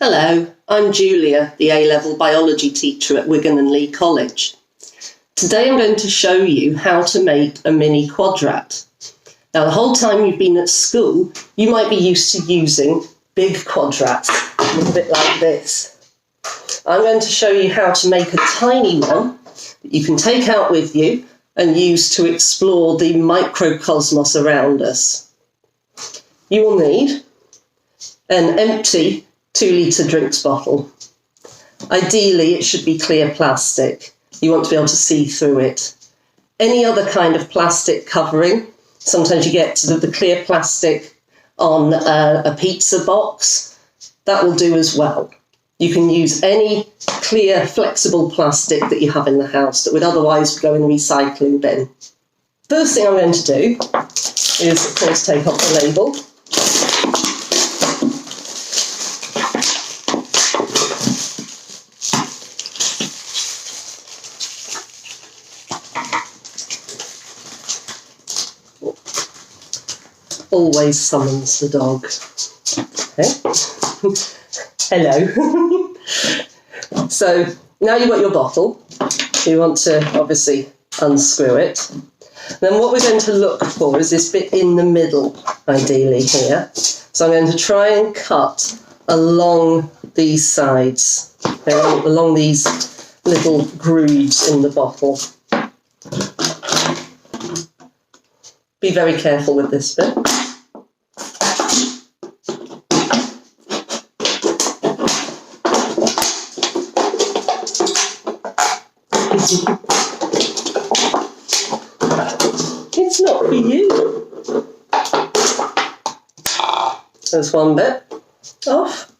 Hello, I'm Julia, the A-level biology teacher at Wigan and Lee College. Today I'm going to show you how to make a mini quadrat. Now the whole time you've been at school, you might be used to using big quadrats, a little bit like this. I'm going to show you how to make a tiny one that you can take out with you and use to explore the microcosmos around us. You will need an empty 2-litre drinks bottle. Ideally, it should be clear plastic. You want to be able to see through it. Any other kind of plastic covering, sometimes you get the clear plastic on a pizza box, that will do as well. You can use any clear, flexible plastic that you have in the house that would otherwise go in the recycling bin. First thing I'm going to do is, of course, take off the label. Always summons the dog. Okay. Hello. So now you've got your bottle. You want to obviously unscrew it. Then what we're going to look for is this bit in the middle, ideally here. So I'm going to try and cut along these sides, okay, along these little grooves in the bottle. Be very careful with this bit. It's not for you. There's one bit off.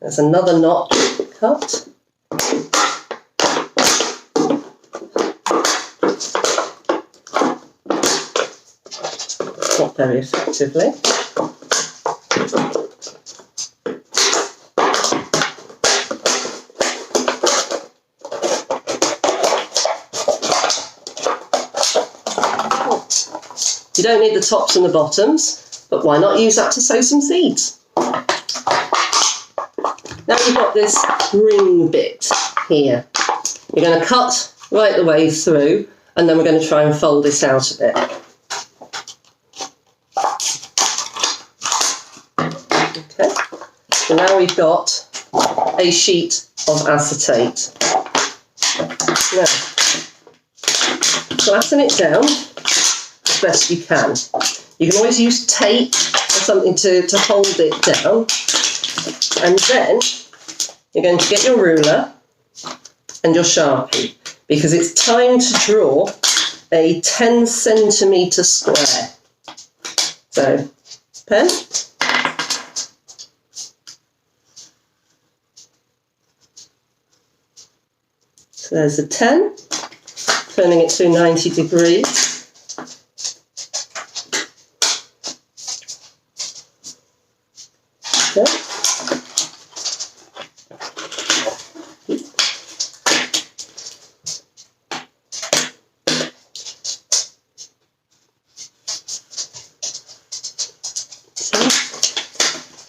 There's another notch cut. Not very effectively. You don't need the tops and the bottoms, but why not use that to sow some seeds? Now you've got this ring bit here. You're going to cut right the way through, and then we're going to try and fold this out a bit. Okay, so now we've got a sheet of acetate. Now, flatten it down as best you can. You can always use tape or something to hold it down. And then you're going to get your ruler and your Sharpie, because it's time to draw a 10 centimetre square. So, pen. So there's a 10, turning it to 90 degrees. Okay.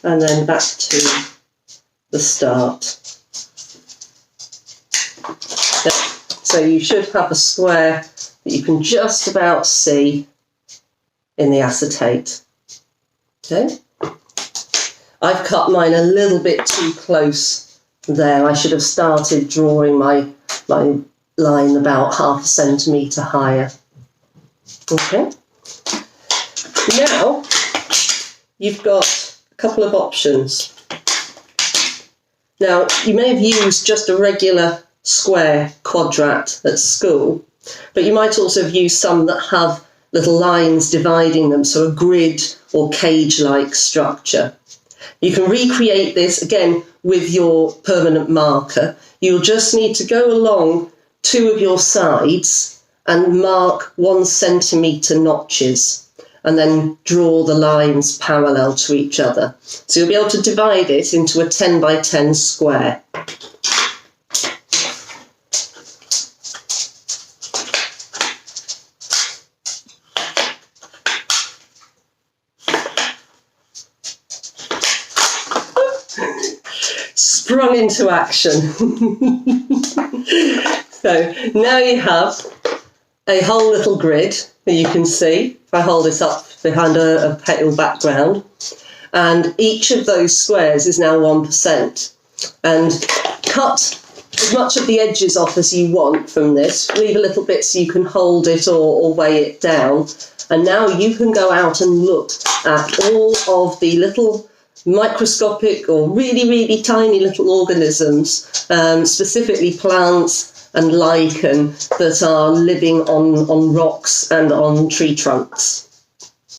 And then back to the start. So you should have a square that you can just about see in the acetate. Okay. I've cut mine a little bit too close there. I should have started drawing my line about ½ centimetre higher. Okay. Now you've got a couple of options. Now you may have used just a regular square quadrat at school, but you might also have used some that have little lines dividing them, so a grid or cage-like structure. You can recreate this again with your permanent marker. You'll just need to go along two of your sides and mark 1 centimetre notches, and then draw the lines parallel to each other. So you'll be able to divide it into a 10 by 10 square. sprung into action. So now you have a whole little grid that you can see. If I hold it up behind a pale background, and each of those squares is now 1%. And cut as much of the edges off as you want from this. Leave a little bit so you can hold it or weigh it down. And now you can go out and look at all of the little microscopic or really, really tiny little organisms, specifically plants and lichen, that are living on rocks and on tree trunks.